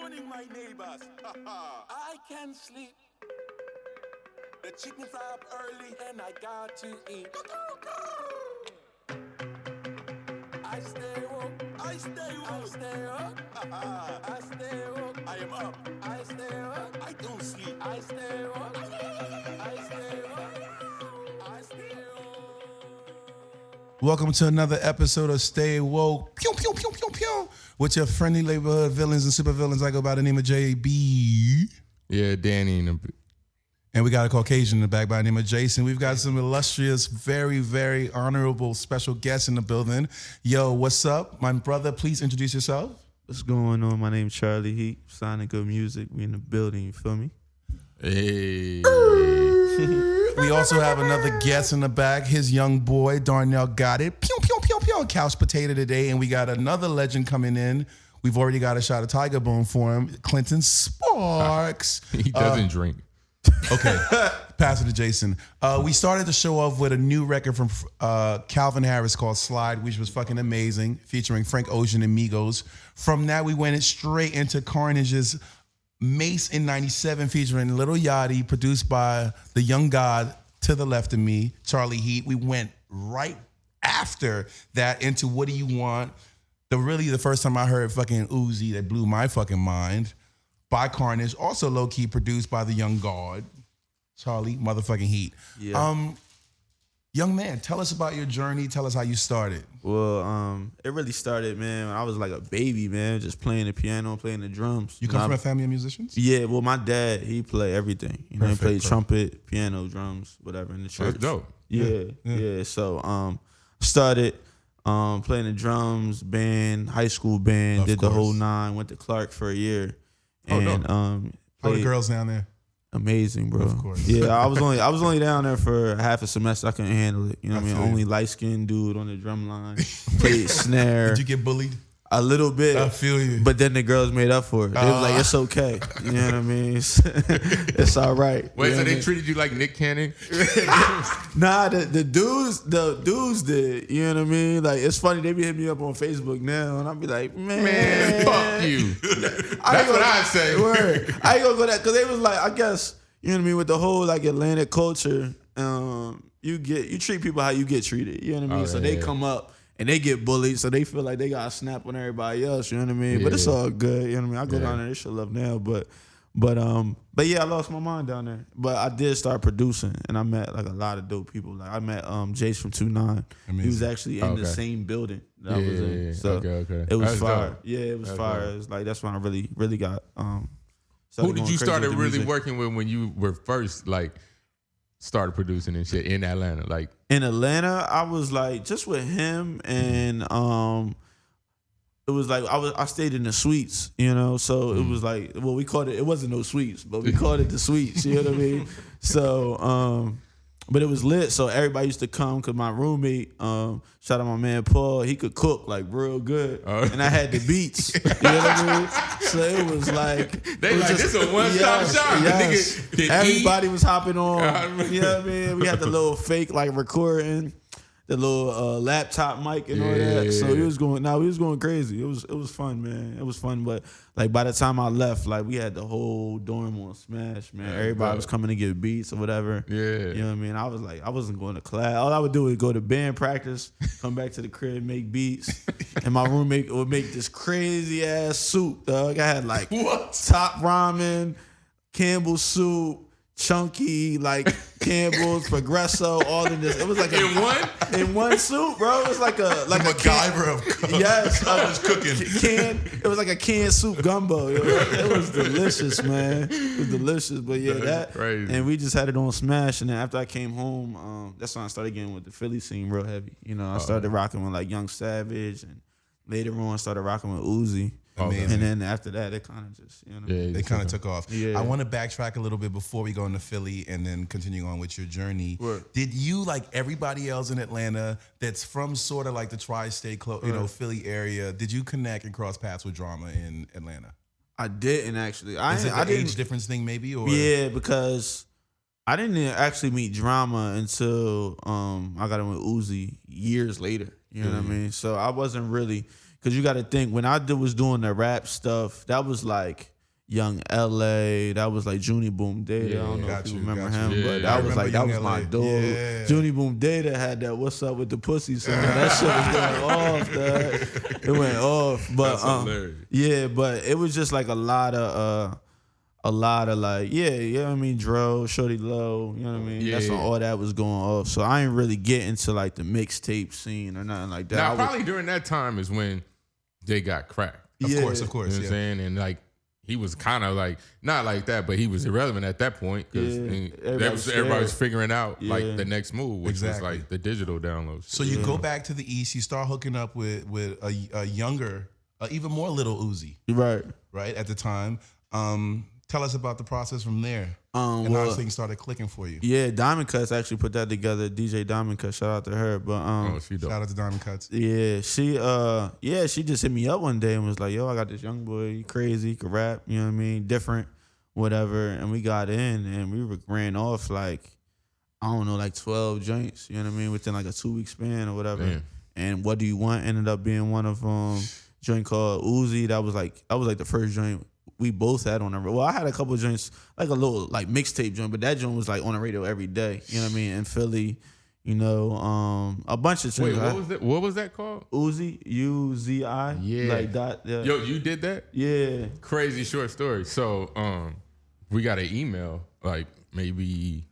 morning, my neighbors. I can sleep. The chickens are up early and I got to eat. I stay woke. I stay woke. I stay woke. I stay woke. I am up. I stay woke. I don't sleep. I stay woke. I stay woke. I stay woke. Welcome to another episode of Stay Woke. Pew, pew, pew, pew, pew. With your friendly neighborhood villains and super villains. I go by the name of JB. Yeah, Danny. And we got a Caucasian in the back by the name of Jason. We've got some illustrious, very, very honorable special guests in the building. Yo, what's up? My brother, please introduce yourself. What's going on? My name's Charlie Heat, signing good music. We in the building, you feel me? Hey. We also have another guest in the back, his young boy, Darnell Got It. Pew, pew, pew, pew. Couch potato today. And we got another legend coming in. We've already got a shot of Tiger Bone for him, Clinton Sparks. He doesn't drink. Okay, pass it to Jason. We started the show off with a new record from Calvin Harris called Slide, which was fucking amazing, featuring Frank Ocean and Migos. From that, we went straight into Carnage's Mace in 97, featuring Lil Yachty, produced by the young god to the left of me, Charlie Heat. We went right after that into What Do You Want? The first time I heard fucking Uzi, that blew my fucking mind, by Carnage, also low-key produced by the young god, Charlie motherfucking Heat. Yeah. Young man, tell us about your journey. Tell us how you started. Well, it really started, man, when I was like a baby, man, just playing the piano, playing the drums. You come from a family of musicians? Yeah, well, my dad, he played everything. You know, he played trumpet, piano, drums, whatever in the church. That's dope. Yeah. So, started playing the drums, band, high school band, Of did the course. whole nine, went to Clark for a year. Oh, And dope. How are the played- girls down there? Amazing, bro. Of course. Yeah, I was only down there for half a semester. I couldn't handle it. You know what I mean? feel you. Only light skinned dude on the drum line. Played snare. Did you get bullied? A little bit. I feel you. But then the girls made up for it. They was like, it's okay. You know what I mean? It's all right. Wait, You know so what I they mean? treated you like Nick Cannon? Nah, the dudes did. You know what I mean? Like, it's funny, they be hitting me up on Facebook now, and I'll be like, Man, fuck you. That's what I'd say. Word. I ain't gonna go that, because they was like, I guess, you know what I mean, with the whole like Atlantic culture, you treat people how you get treated. You know what I mean? Oh, So yeah, they yeah. come up and they get bullied, so they feel like they got to snap on everybody else. You know what I mean? But it's Yeah. all good. You know what I mean? I go Yeah. down there, they show love now, but yeah, I lost my mind down there. But I did start producing, and I met like a lot of dope people. Like I met Jace from 2-9. He was Amazing. actually in the Okay. same building that I was in. Yeah. So Okay. it was That's fire. dope. Yeah, it was That's fire. dope. It was like that's when I really got. Who started did going you crazy started with the really music. working with when you were first like started producing and shit in Atlanta? Like, In Atlanta, I was like just with him, and it was like I stayed in the suites, you know. So it was like, well, we called it. It wasn't no suites, but we called it the suites. You know what I mean? So, but it was lit. So everybody used to come because my roommate, shout out my man Paul, he could cook like real good, and I had the beats. You know what I mean? So it was like They it was like, this a one-stop shop. The Yes. nigga can Everybody was hopping I on. remember. You know what I mean? We had the little fake like recording, the little laptop mic and all that. So Yeah. we was going crazy. It was fun, man. It was fun, but like by the time I left, like we had the whole dorm on smash, man. Yeah, Everybody bro. was coming to get beats or whatever. Yeah. You know what I mean? I was like, I wasn't going to class. All I would do was go to band practice, come back to the crib, make beats, and my roommate would make this crazy ass soup, dog. I had like top ramen, Campbell's soup, chunky, like Campbell's, Progresso, all in this. It was like in one soup, bro. It was like a MacGyver of cooking. Yes, cooking. It was like a canned soup gumbo. It was delicious, man. It was delicious. But yeah, that crazy. and we just had it on Smash. And then after I came home, that's when I started getting with the Philly scene real heavy. You know, I started rocking with like Young Savage, and later on started rocking with Uzi. Amazing. And then after that, it kind of just, you know. Yeah, They kind of took off. Yeah. I want to backtrack a little bit before we go into Philly and then continue on with your journey. Word. Did you, like everybody else in Atlanta that's from sort of like the tri-state, Philly area, did you connect and cross paths with Drama in Atlanta? I didn't actually. Is it I the didn't. age difference thing maybe? Or? Yeah, because I didn't actually meet Drama until I got in with Uzi years later. You know what I mean? So I wasn't really, because you got to think, when I was doing the rap stuff, that was like Young LA. That was like Junie Boom Data. I don't know if you remember him, Yeah, but I that was like that remember was my Young dog. LA. Yeah. Junie Boom Data had that "What's Up with the Pussy" song. That shit was going off. Dog. It went off, but That's hilarious. yeah, but it was just like a lot of like, I mean, Dro, Shorty Low, you know what I mean? That's when Yeah. all that was going off. So I ain't really get into like the mixtape scene or nothing like that. Now, I was- probably during that time is when they got cracked. Of Yeah. course. You know what I'm Yeah. saying? And like, he was kind of like, not like that, but he was irrelevant at that point because Yeah. everybody was figuring out Yeah. like the next move, which Exactly. was like the digital downloads. So you go back to the East, you start hooking up with a younger, even more little Uzi, Right. right, at the time. Tell us about the process from there and how Well, things started clicking for you. yeah, Diamond Cuts actually put that together. DJ Diamond Cuts, shout out to her. But Oh, she dope. Shout out to Diamond Cuts. yeah, she just hit me up one day and was like, "Yo, I got this young boy, he crazy, he could rap, you know what I mean, different, whatever." And we got in and we ran off like, I don't know, like 12 joints, you know what I mean, within like a 2-week span or whatever. Damn. And What Do You Want ended up being one of them. Joint called Uzi. That was like the first joint we both had on the radio. Well, I had a couple of joints, like a little like mixtape joint, but that joint was like on the radio every day. You know what I mean? In Philly, you know, a bunch of Wait, joints. what was that called? Uzi, U-Z-I. Yeah. Like that. Yeah. Yo, you did that? Yeah. Crazy short story. So, we got an email like maybe,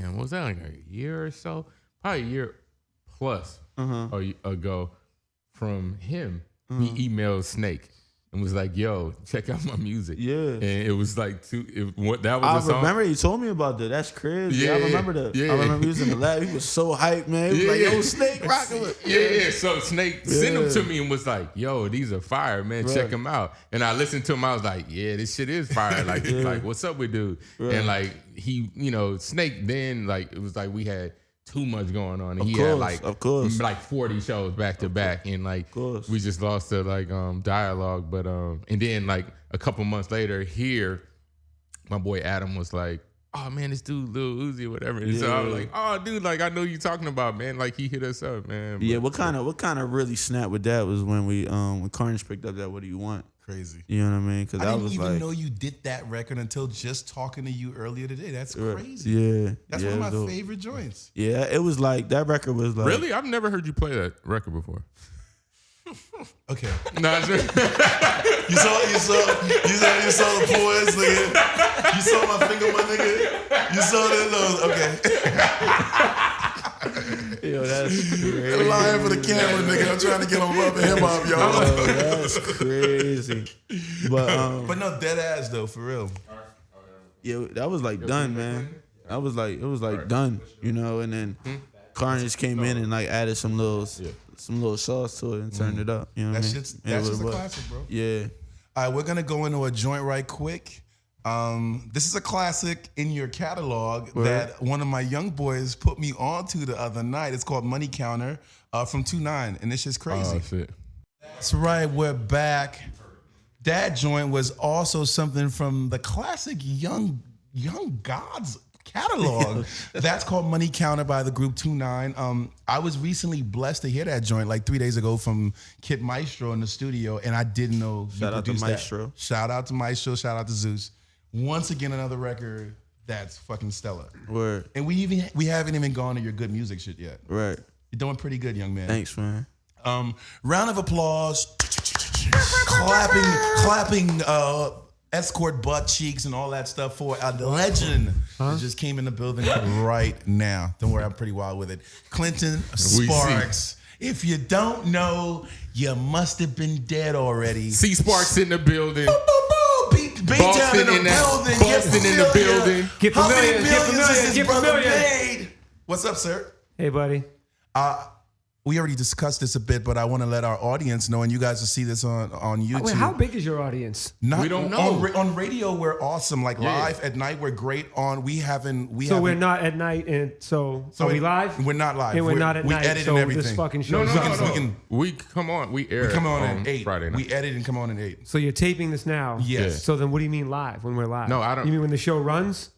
what was that, like a year or so? Probably a year plus ago from him. He emailed Snake and was like, "Yo, check out my music." Yeah. And it was like that was I a song. remember he told me about that. That's crazy. Yeah, I remember that. yeah. I remember he was in the lab. He was so hyped, man. He was like, "Yo, Snake rocking with." Yeah. So Snake sent them Yeah. to me and was like, "Yo, these are fire, man. Right. Check them out." And I listened to him. I was like, "Yeah, this shit is fire. Like, like what's up with dude?" Right. And like he, Snake. Then like it was like we had too much going on, and he course, had like of course. like 40 shows back to back, and like course. we just lost the like dialogue. But and then like a couple months later, here, my boy Adam was like, "Oh man, this dude Lil Uzi or whatever." And so I was Yeah. like, "Oh dude, like I know you talking about, man. Like he hit us up, man." Yeah, But- what kind of really snapped with that was when when Carnage picked up that "What Do You Want." Crazy. You know what I mean? Because I that didn't was even like, know you did that record until just talking to you earlier today. That's crazy. yeah, That's yeah, one it of was my dope. favorite joints. Yeah, it was like that record was like Really? I've never heard you play that record before. Okay. No, it's You saw the poise, nigga. You saw my finger, my nigga. You saw that nose. Okay. Yo, that's crazy. Lying for the camera, nigga. I'm trying to get on Love and Hip Hop, y'all. Oh, that's crazy. But no, dead ass though, for real. yeah, that was like done, man. That was like it was like done, you know. And then Carnage came in and like added some little sauce to it and turned it up. You know what I mean? That's Yeah, just what a it was. classic, bro. Yeah. All right, we're gonna go into a joint right quick. This is a classic in your catalog that one of my young boys put me onto the other night. It's called Money Counter from 2-9, and this shit's crazy. oh shit. That's right, we're back. That joint was also something from the classic Young Gods catalog. That's called Money Counter by the group 2-9. I was recently blessed to hear that joint like 3 days ago from Kid Maestro in the studio, and I didn't know you Shout out to produced that. Maestro. Shout out to Maestro. Shout out to Zeus. Once again, another record that's fucking stellar. Word. And we haven't even gone to your good music shit yet. Right. You're doing pretty good, young man. Thanks, man. Round of applause. clapping escort butt cheeks and all that stuff for a legend that just came in the building right now. Don't worry, I'm pretty wild with it. Clinton Sparks. If you don't know, you must have been dead already. C Sparks in the building. Beat down in the building. Boston in the building. Get How familiar, many get millions familiar, has this get brother familiar. made? What's up, sir? Hey, buddy. We already discussed this a bit, but I want to let our audience know, and you guys will see this on YouTube. Wait, how big is your audience? Not, We don't know. On radio, we're awesome. Like live at night, we're great. We haven't. So we're not at night, and so are we live? We're not live. And we're not at we night. edit So and everything. this fucking No, show. no, sucks. no. We come on. We air. We come on on at 8. Friday night. We edit and come on at 8. So you're taping this now? Yes. Yeah. So then, what do you mean live? When we're live? No, I don't- You mean when the show runs?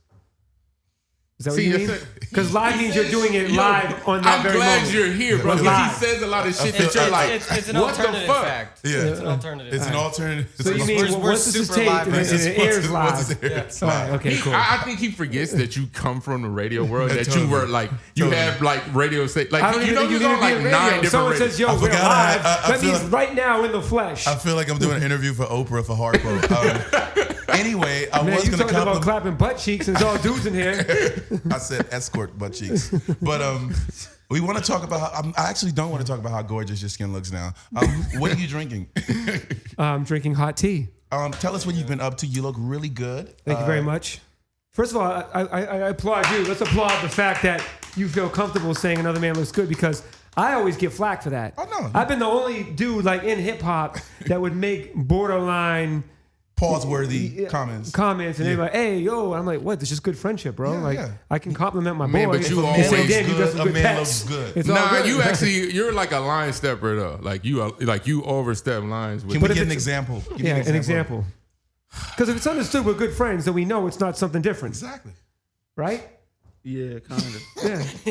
Is that what See, you it's mean? a- Because live means you're doing it Yo, live on that I'm very glad moment. you're here, bro. But Because live. he says a lot of shit feel- that you're like, it's an what the alternative fuck? fact. Yeah. It's an alternative. It's an alternative. So you mean We're once this is super taped live and right now. it airs live? It's All live. right, okay, cool. I think he forgets that you come from the radio world, that you Totally. were like, you Totally. have like radio station. Like, I don't you even know, think you you're need on to be like in 9 radio. different Someone radio. says, yo, I we're forgot live. I That feel means like- right now in the flesh. I feel like I'm doing an interview for Oprah for Hardcore. Anyway, I Man, was you going to talking about compliment. clapping butt cheeks and it's all dudes in here. I said escort butt cheeks, but we want to talk about. I actually don't want to talk about how gorgeous your skin looks now. What are you drinking? I'm drinking hot tea. Tell us what you've been up to. You look really good. Thank you very much. First of all, I applaud you. Let's applaud the fact that you feel comfortable saying another man looks good because I always get flack for that. Oh, no. I've been the only dude like in hip hop that would make borderline Pause-worthy comments. and they're like, "Hey, yo," I'm like, "What? This is just good friendship, bro. Yeah, like, yeah. I can compliment my Man, boy. but you and always say, "Damn, you got good. some A good man pets." looks good. It's all Nah, good. you're like a line stepper though. Like you overstep lines. With Can we if get an it's- example? Give me Yeah, an example. Because if it's understood we're good friends, then we know it's not something different, Exactly. right? Yeah, kind of,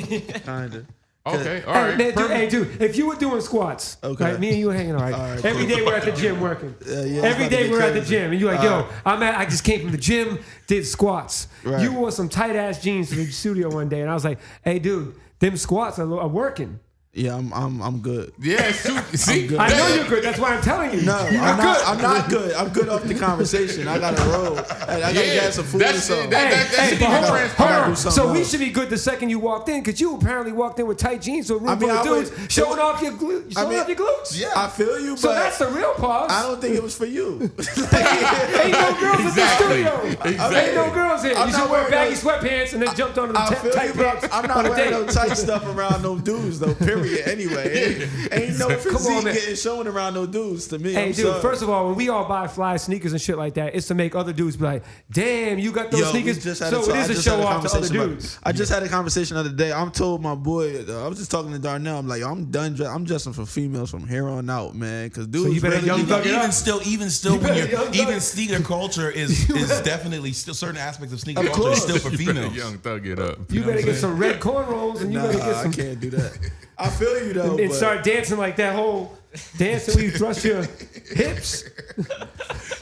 Yeah. kind of. Okay, all Hey, right. man, perfect. dude, if you were doing squats, Okay. right, me and you were hanging all right. right, Every cool. day we're at the gym working. Yeah, it's Every about to day get we're at the crazy. gym, and you're like, yo, I just came from the gym, did squats. Right. You wore some tight ass jeans to the studio one day, and I was like, hey, dude, them squats are working. Yeah, I'm good. Yeah, see, good. I know you're good. That's why I'm telling you. No, You're I'm not. good. I'm not good. I'm good off the conversation. I gotta roll. I gotta get some food or that's something. that Hey, should but be hold on, transparent. hold gotta on. do something So we else. should be good the second you walked in, because you apparently walked in with tight jeans, so a room I mean, full of I dudes would- showing off your glutes. Showing off your glutes. Yeah. I feel you, So but that's the real pause. I don't think it was for you. Ain't no girls in the Exactly. studio. Exactly. Ain't no girls here. I'm You not should wear wearing baggy those- sweatpants and then jumped onto the I feel tight you, but pants. I'm on not a wearing date. no tight stuff around no dudes, though. Period. Anyway, ain't no physique man. getting shown around no dudes to me. Hey, I'm dude, sorry. first of all, when we all buy fly sneakers and shit like that, it's to make other dudes be like, damn, you got those Yo, we sneakers. just had So I it is a just show had off to other conversation about- dudes. I just had a conversation the other day. I'm told my boy, I was just talking to Darnell. I'm like, yo, I'm done. I'm dressing for females from here on out, man. Because dudes, you better really young be thug like- it up. Even still, when better you're young even thug. sneaker culture is definitely still certain aspects of sneaker Of culture is course. still for You better females. young thug it up. You better get some red cornrows and you Nah, better get I some can't do that. I feel you though. and but start dancing like that whole dancing where you thrust your hips.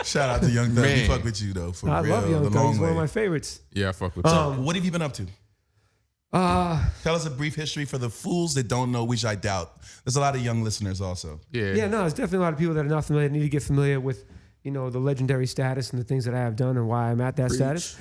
Shout out to Young Thug. We Man. fuck with you though for I real. love Young the Thug. long He's one of way. my favorites. Yeah, I fuck with you. What have you been up to? Tell us a brief history for the fools that don't know, which I doubt. There's a lot of young listeners also. Yeah, no, there's definitely a lot of people that are not familiar, need to get familiar with, you know, the legendary status and the things that I have done and why I'm at that status.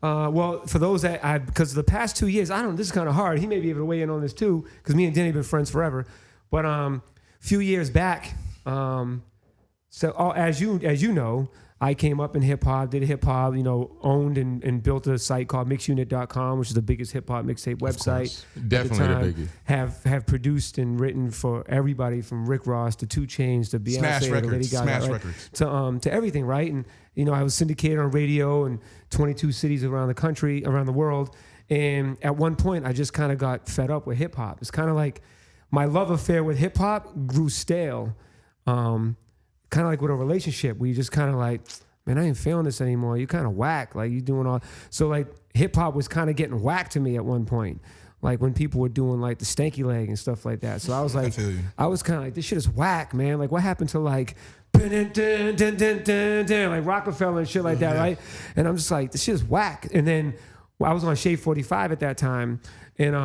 Well, for those that because the past 2 years, this is kind of hard. He may be able to weigh in on this too, because me and Denny have been friends forever. But a few years back, as you know, I came up in hip hop, did hip hop, owned and built a site called mixunit.com, which is the biggest hip hop mixtape website. Definitely at the time. biggest. Have produced and written for everybody from Rick Ross to 2 Chainz to Beyonce Smash to Lady Records, Gaga, Smash right? Records. To everything, right? And I was syndicated on radio in 22 cities around the country, around the world. And at one point, I just kind of got fed up with hip hop. It's kind of like my love affair with hip hop grew stale. Kind of like with a relationship where you just kind of like, man, I ain't feeling this anymore. You kind of whack. Like you doing all. So like hip hop was kind of getting whacked to me at one point. Like when people were doing like the stanky leg and stuff like that. So I was like, feel you. I was kind of like, this shit is whack, man. Like what happened to like, like Rockefeller and shit like that, right? And I'm just like, this shit is whack. And then I was on Shade 45 at that time, and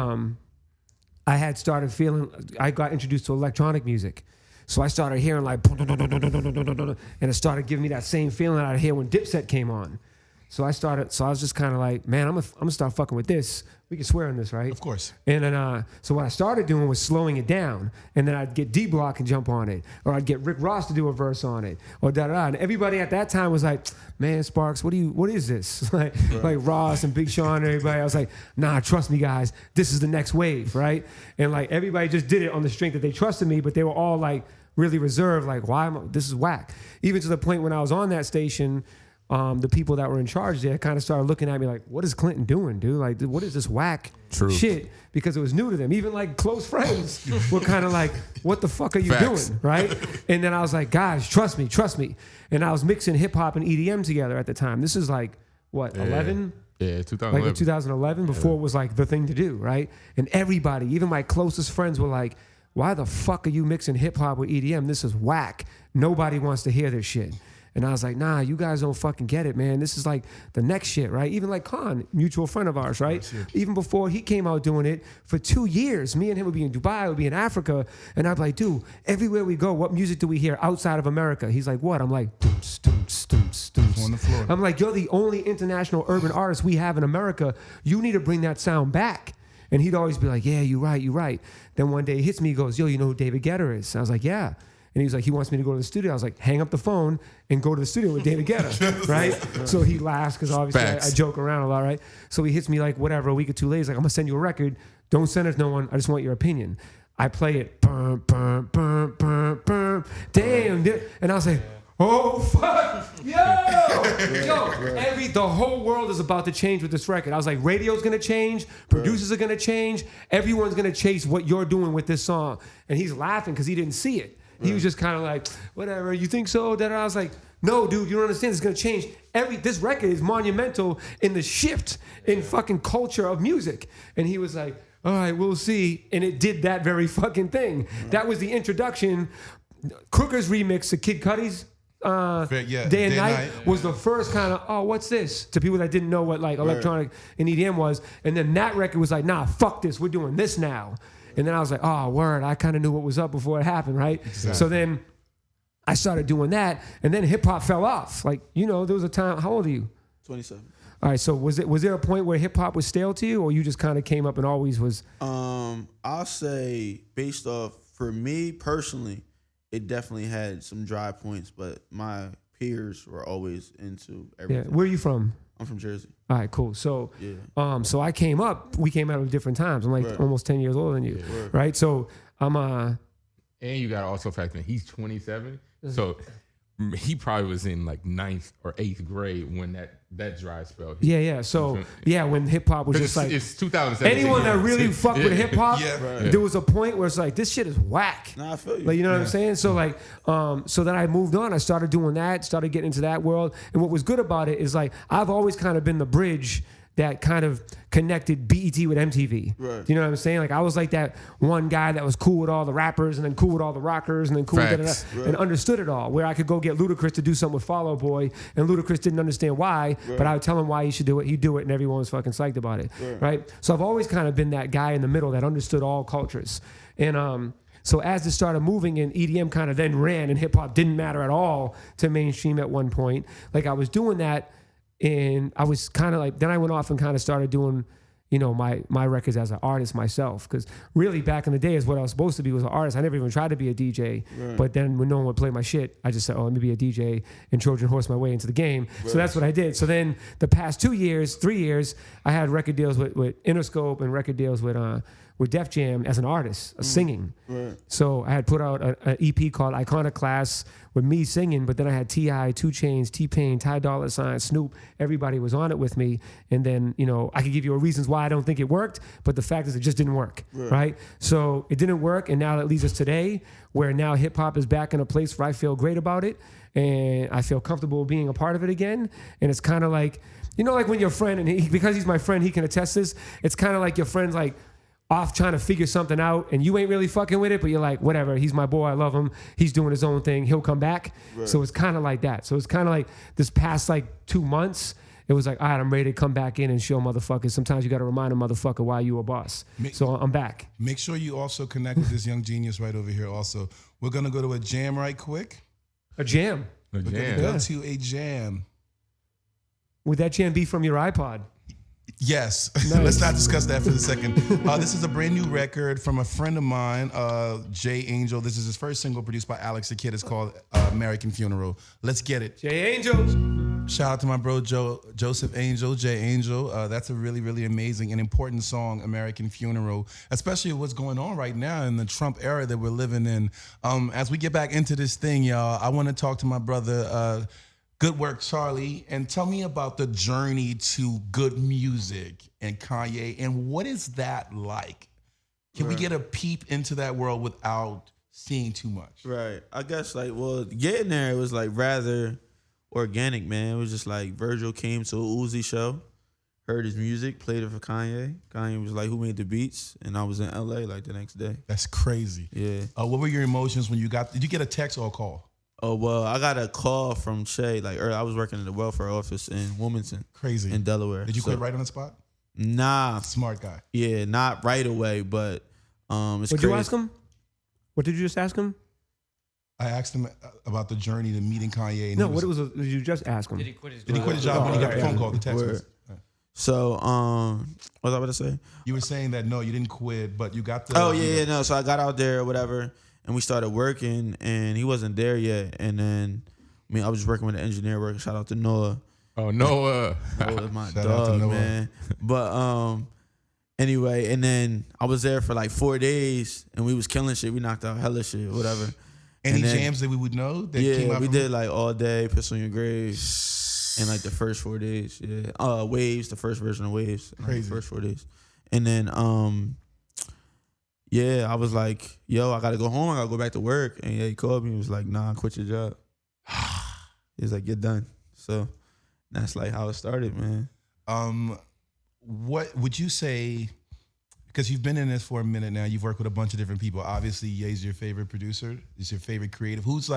I had started feeling, I got introduced to electronic music. So I started hearing like, and it started giving me that same feeling I'd hear when Dipset came on. So I was just kind of like, man, I'm gonna start fucking with this. We can swear on this, right? Of course. And then, so what I started doing was slowing it down, and then I'd get D-Block and jump on it, or I'd get Rick Ross to do a verse on it, or da-da-da. And everybody at that time was like, man, Sparks, what is this? like Ross and Big Sean and everybody. I was like, nah, trust me, guys, this is the next wave, right? And like everybody just did it on the strength that they trusted me, but they were all like really reserved, like, this is whack. Even to the point when I was on that station, the people that were in charge there kind of started looking at me like, what is Clinton doing, dude? Like, what is this whack shit? Because it was new to them. Even like close friends were kind of like, what the fuck are you Facts. doing, right? And then I was like, guys, trust me. And I was mixing hip hop and EDM together at the time. This is like what 11. Yeah, Like 2011. in 2011, before it was like the thing to do, right? And everybody, even my closest friends, were like, "Why the fuck are you mixing hip hop with EDM? This is whack. Nobody wants to hear this shit." And I was like, "Nah, you guys don't fucking get it, man. This is like the next shit, right?" Even like Khan, mutual friend of ours, right? Even before he came out doing it, for 2 years, me and him would be in Dubai, would be in Africa, and I'd be like, "Dude, everywhere we go, what music do we hear outside of America?" He's like, "What?" I'm like, "Dooms, dooms, dooms, dooms." On the floor. I'm like, "You're the only international urban artist we have in America. You need to bring that sound back." And he'd always be like, "Yeah, you're right, you're right." Then one day he hits me, he goes, "Yo, you know who David Guetta is?" I was like, "Yeah." And he was like, he wants me to go to the studio. I was like, hang up the phone and go to the studio with David Guetta, right? So he laughs because obviously I joke around a lot, right? So he hits me like, whatever, a week or two later. He's like, "I'm going to send you a record. Don't send it to no one. I just want your opinion." I play it. Burn, burn, burn, burn, burn. Damn. And I was like, "Oh, fuck. The whole world is about to change with this record." I was like, radio's going to change. Producers are going to change. Everyone's going to chase what you're doing with this song. And he's laughing because he didn't see it. He was just kind of like, "Whatever, you think so?" That I was like, "No, dude, you don't understand. It's gonna change. This record is monumental in the shift in fucking culture of music." And he was like, "All right, we'll see." And it did that very fucking thing. That was the introduction. Crooker's remix of Kid Cudi's Day and Night was the first kind of, "Oh, what's this?" to people that didn't know what like electronic and EDM was. And then that record was like, "Nah, fuck this. We're doing this now." And then I was like, "Oh, word." I kind of knew what was up before it happened, right? Exactly. So then I started doing that, and then hip hop fell off. Like, there was a time. How old are you? 27. All right. So was there a point where hip hop was stale to you, or you just kind of came up and always was? I'll say based off, for me personally, it definitely had some dry points, but my peers were always into everything. Yeah. Where are you from? I'm from Jersey. All right, cool. So, Yeah. So we came out at different times. I'm like almost 10 years older than you, right? So I'm And you got to also factor in he's 27, so he probably was in like 9th or 8th grade when that dry spell hit. Yeah. So when hip hop was just like it's 2017. anyone that really fucked with hip hop, Yeah. there was a point where it's like, this shit is whack. Nah, I feel you. Like, you know what I'm saying? So like, so then I moved on. I started doing that, started getting into that world. And what was good about it is like, I've always kind of been the bridge that kind of connected BET with MTV. Right. You know what I'm saying? Like, I was like that one guy that was cool with all the rappers and then cool with all the rockers and then cool with Facts. and understood it all. Where I could go get Ludacris to do something with Fall Out Boy, and Ludacris didn't understand why, but I would tell him why he should do it. He'd do it, and everyone was fucking psyched about it. Right? So I've always kind of been that guy in the middle that understood all cultures. And so as it started moving and EDM kind of then ran and hip hop didn't matter at all to mainstream at one point, like I was doing that. And I was kind of like, then I went off and kind of started doing, my records as an artist myself. Because really back in the day is what I was supposed to be was an artist. I never even tried to be a DJ. But then when no one would play my shit, I just said, "Oh, let me be a DJ and Trojan horse my way into the game." So that's what I did. So then the past 3 years, I had record deals with Interscope and record deals with Def Jam as an artist, singing. So I had put out an EP called Iconoclast with me singing, but then I had T.I., 2 Chainz, T-Pain, Ty Dolla $ign, Snoop. Everybody was on it with me. And then, I could give you reasons why I don't think it worked, but the fact is it just didn't work, right? So it didn't work, and now that leads us today, where now hip-hop is back in a place where I feel great about it, and I feel comfortable being a part of it again. And it's kind of like, like when your friend, and because he's my friend, he can attest this, it's kind of like your friend's like, off trying to figure something out and you ain't really fucking with it, but you're like, whatever, he's my boy, I love him, he's doing his own thing, he'll come back. So it's kind of like that. So it's kind of like this past like 2 months, it was like, all right, I'm ready to come back in and show motherfuckers. Sometimes you got to remind a motherfucker why you a boss. So I'm back. Make sure you also connect with this young genius right over here also. We're going to go to a jam right quick. A jam? We're going to go to a jam. Would that jam be from your iPod? Yes. Nice. Let's not discuss that for a second. This is a brand new record from a friend of mine, Jay Angel. This is his first single produced by Alex the Kid. It's called American Funeral. Let's get it. Jay Angel. Shout out to my bro Joseph Angel, Jay Angel. That's a really, really amazing and important song, American Funeral, especially what's going on right now in the Trump era that we're living in. As we get back into this thing, y'all, I want to talk to my brother, Good Work Charlie, and tell me about the journey to good music and Kanye, and what is that like? Can we get a peep into that world without seeing too much? Right. I guess getting there, it was like rather organic, man. It was just like Virgil came to a Uzi show, heard his music, played it for Kanye. Kanye was like, "Who made the beats?" And I was in LA like the next day. That's crazy. Yeah. What were your emotions when you got? Did you get a text or a call? Oh well, I got a call from Shay. Like I was working in the welfare office in Wilmington, Crazy. in Delaware. Did you So- quit right on the spot? Nah, Smart guy. yeah, not right away, but it's Would crazy. you ask him? What did you just ask him? I asked him about the journey to meeting Kanye. And No, he what was, was did you just ask him? Did he quit his did he job? quit his job when he got the yeah, phone yeah. call, the text Word. message? So what was I about to say? You were saying that no, you didn't quit, but you got the. Oh yeah, no. So I got out there or whatever, and we started working, and he wasn't there yet. And then I was just working with an engineer. Working. Shout out to Noah. Oh, Noah. Noah is my Shout out to dog, Noah. man. But anyway, and then I was there for like 4 days, and we was killing shit. We knocked out hella shit, whatever. Any And then- jams that we would know that came Yeah, out we from did like All Day, Piss on Your Grave, in like the first 4 days. Yeah, Waves, the first version of Waves, in, like, Crazy. the first 4 days, and then yeah, I was like, yo, I gotta go home. I gotta go back to work. And yeah, he called me. He was like, nah, quit your job. He was like, get done. So that's like how it started, man. What would you say? Because you've been in this for a minute now, you've worked with a bunch of different people. Obviously, Ye's your favorite producer. Is your favorite creative? Who's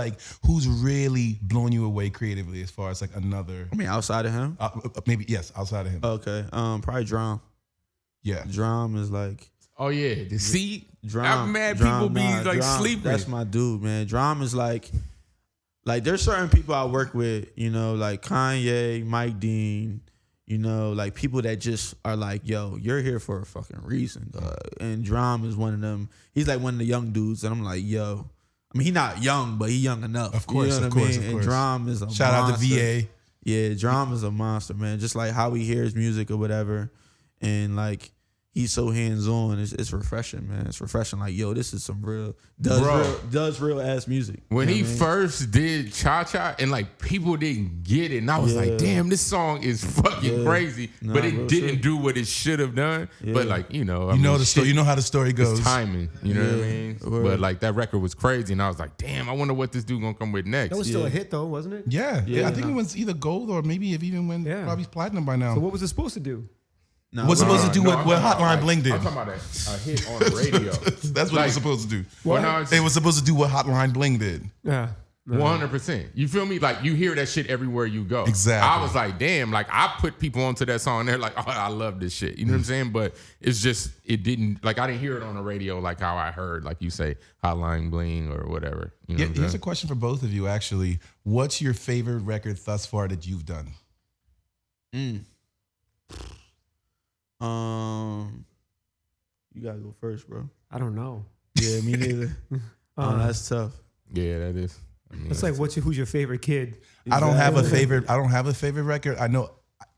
really blown you away creatively as far as like another? I mean, outside of him. Maybe yes, outside of him. Okay. Probably Drum. Yeah. Drum is like Oh, yeah. The seat. Drum. I'm mad Drum, people be nah, like Drum, sleeping. That's my dude, man. Drum is like there's certain people I work with, you know, like Kanye, Mike Dean, you know, like people that just are like, yo, you're here for a fucking reason, dog. And Drum is one of them. He's like one of the young dudes, and I'm like, yo. I mean, he not young, but he young enough. Of course, you know of what I course, mean? of And course. Drum is a Shout out to monster. VA. Yeah, Drum is a monster, man. Just like how he hears music or whatever, and like he's so hands on. It's refreshing, man. It's refreshing. Like, yo, this is some real does real ass music. When You know he what I mean? first did Cha Cha and like people didn't get it, and I was Yeah. like, damn, this song is fucking Yeah. crazy, Nah, but it real didn't shit. do what it should have done. Yeah. But like, you know, I You know mean, the story. shit You know how the story goes. is timing. You know what I Yeah. mean? Word. But like that record was crazy, and I was like, damn, I wonder what this dude gonna come with next. That was still Yeah. a hit though, wasn't it? Yeah, Yeah, I think no. it was either gold or maybe it even went Yeah. probably platinum by now. So what was it supposed to do? Nah, What's but- supposed to do what I'm talking about, Hotline like, Bling did? I'm talking about a hit on the radio. That's what it Like, was supposed to do. Well, no, it's- It was supposed to do what Hotline Bling did. Yeah. 100%. You feel me? Like you hear that shit everywhere you go. Exactly. I was like, damn, like I put people onto that song and they're like, oh, I love this shit. You know what I'm saying? But it's just, it didn't, like I didn't hear it on the radio like how I heard, like you say, Hotline Bling or whatever. You know Yeah, what I'm here's a saying? question for both of you, actually. What's your favorite record thus far that you've done? You gotta go first, bro. I don't know. Yeah, me neither. That's tough. Yeah, that is. I mean, It's like who's your favorite kid? I don't have a Exactly. favorite. I don't have a favorite record. I know.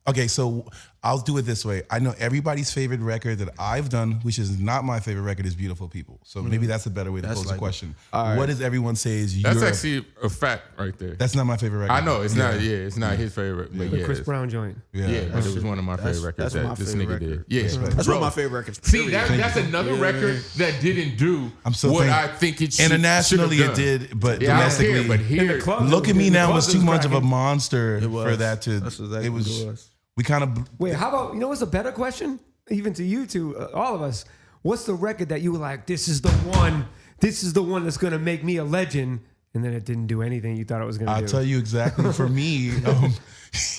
Okay, so I'll do it this way. I know everybody's favorite record that I've done, which is not my favorite record, is Beautiful People. So maybe that's a better way to That's pose like- the question. all right. What does everyone say is that's your? actually a fact right there. That's not my favorite record. I know it's not. Yeah, it's not his favorite, but The yeah, Chris it's- Brown joint. Yeah, but it was one of my favorite records that's my that this favorite nigga record. did. Yeah, That's bro. one of my favorite records. See, period. that's another record that didn't do I'm so what thankful. I think it should. Internationally, should it have done. did, but Yeah, I don't care, domestically, but In here, the club, Look at Me Now the was club too much of a cracking. monster It was. for that to. That's exactly it what was. it was. We kind of. Wait, how about, you know what's a better question? Even to you two, all of us. What's the record that you were like, this is the one that's going to make me a legend, and then it didn't do anything you thought it was going to do? I'll tell you exactly. For me,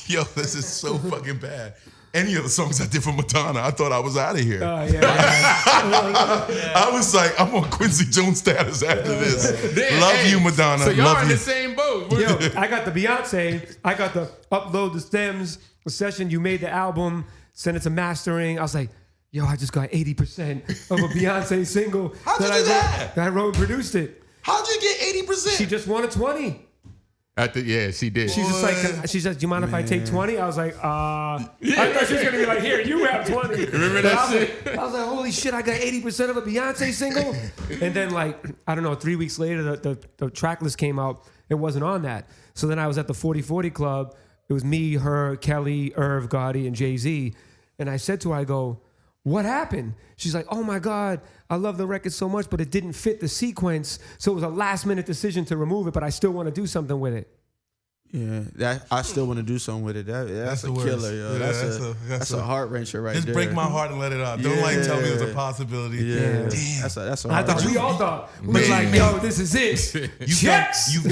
yo, this is so fucking bad. Any of the songs I did for Madonna, I thought I was out of here. Yeah. I was like, I'm on Quincy Jones status after this. Then, Love hey, you, Madonna. So y'all Love in you. the same boat. Yo, I got the Beyonce. I got the upload the stems, the session. You made the album, send it to mastering. I was like, yo, I just got 80% of a Beyonce single. How'd you I do wrote, that? I wrote and produced it. How'd you get 80%? She just wanted 20. Yeah, she did. She's just like, she said, do you mind if I take 20? I was like, I thought she was gonna be like, here, you have 20. Remember But that I was shit? like, I was like, holy shit, I got 80% of a Beyonce single. And then like, I don't know, 3 weeks later, the track list came out. It wasn't on that. So then I was at the 40/40 Club. It was me, her, Kelly, Irv, Gotti, and Jay-Z. And I said to her, I go, what happened? She's like, oh my God, I love the record so much, but it didn't fit the sequence. So it was a last minute decision to remove it, but I still want to do something with it. Yeah, that I still want to do something with it. That's the a worst. killer, yo. Yeah, that's a heart wrencher right Just there. break my heart and let it out. Don't like tell me it's a Yeah. possibility. Yeah, Damn. that's a I heart thought wrencher. we all thought we was like, yo, this is it. You've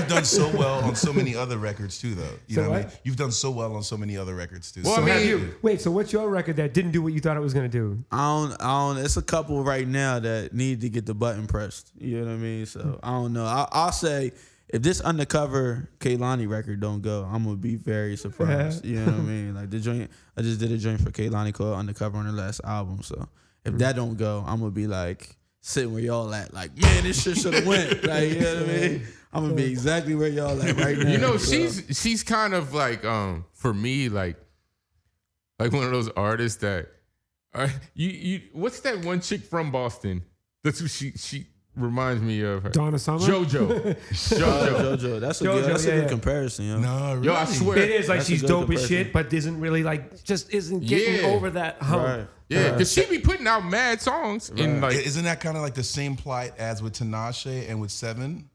done so well on so many other records too, though. You So know what I what? mean? You've done so well on so many other records too. Well, So I mean, Have you? Wait, so what's your record that didn't do what you thought it was gonna do? I don't. It's a couple right now that need to get the button pressed. You know what I mean? So I don't know. I'll say if this Undercover Kehlani record don't go, I'm gonna be very surprised. You know what I mean? Like the joint, I just did a joint for Kehlani called Undercover on her last album. So if that don't go, I'm gonna be like sitting where y'all at. Like, man, this shit should have went. Like, you know what I mean? I'm gonna be exactly where y'all at right now. You know, So, she's kind of like for me like one of those artists that you what's that one chick from Boston? That's who she reminds me of her. Donna Summer? JoJo. JoJo. JoJo, that's a JoJo, good, yeah. good comparison, yo. no, really? Yo, I swear. It is like That's a she's good dope as comparison. shit, but isn't really like just isn't getting Yeah. over that hump. Right. Yeah, because she be putting out mad songs in like Isn't that kind of like the same plight as with Tinashe and with Seven?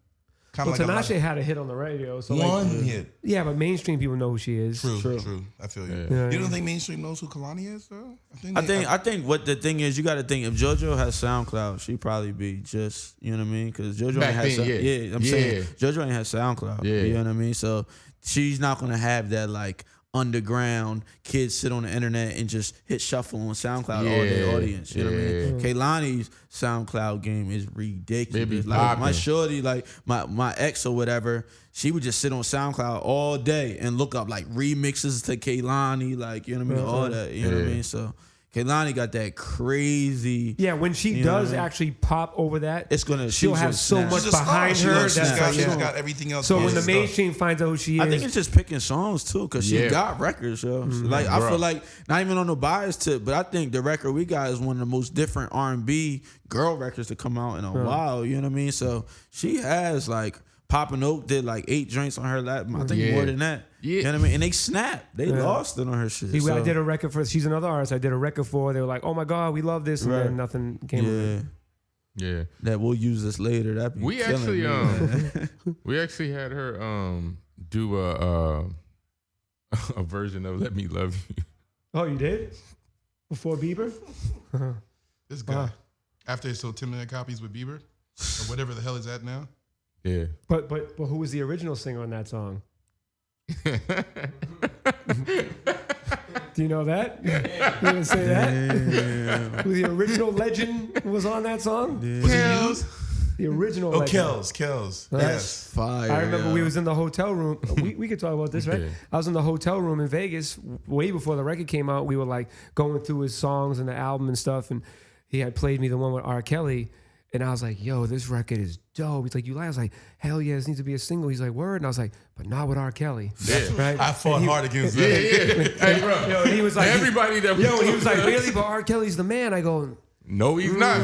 Kind Well, of like Tinashe had a hit on the radio, so one like, hit. yeah, but mainstream people know who she is. True. I feel you. Yeah. You don't think mainstream knows who Kehlani is, though? I think what the thing is, you got to think if JoJo has SoundCloud, she'd probably be just, you know what I mean? Because JoJo Back ain't has, then, yeah, I'm Yeah. saying JoJo ain't has SoundCloud. Yeah. You know what I mean? So she's not gonna have that like underground kids sit on the internet and just hit shuffle on SoundCloud all day Yeah. audience. You know what I mean? Kehlani's SoundCloud game is ridiculous. Baby Like my poppin'. shorty, like my ex or whatever, she would just sit on SoundCloud all day and look up like remixes to Kehlani, like, you know what I mean? All that. You know what I Yeah. mean? So Kehlani got that crazy. Yeah, when she You know does what I mean? actually pop over that, It's gonna. she'll she's have gonna so snap. much She's a star. behind She her knows that's she's got, like, she's yeah. got everything else. So going when the and stuff. mainstream finds out who she is, I think it's just picking songs too, cause she Yeah. got records, yo. Like I Bro. feel like not even on the bias tip, but I think the record we got is one of the most different R&B girl records to come out in a while. You know what I mean? So she has like Poppin' Oak did like 8 joints on her lap. I think Yeah. more than that. Yeah. You know what I mean? And they snapped. They lost it on her shit. I so, did a record for. She's another artist. I did a record for. They were like, "Oh my god, we love this," and Right. then nothing came. of it. yeah, yeah. that we'll use this later. That be We killing actually me, man. we actually had her do a version of "Let Me Love You." Oh, you did before Bieber? This guy, after he sold 10 million copies with Bieber, or whatever the hell is that now? Yeah. But who was the original singer on that song? Do you know that? You didn't say that? Who the original legend was on that song? Was it used? The original Oh, legend. Kells. That's Yes. Fire. I remember yo. we was in the hotel room. We could talk about this, right? Yeah. I was in the hotel room in Vegas way before the record came out. We were like going through his songs and the album and stuff, and he had played me the one with R. Kelly, and I was like, "Yo, this record is dope." He's like, "You like?" I was like, "Hell yeah, this needs to be a single." He's like, "Word," and I was like, "But not with R. Kelly." Yeah. Right? I fought And he- hard against Yeah, that. yeah. Hey, bro. Yo, and he was like, Everybody that Yo, he was like, "Really?" But R. Kelly's the man. I go, No, he's not.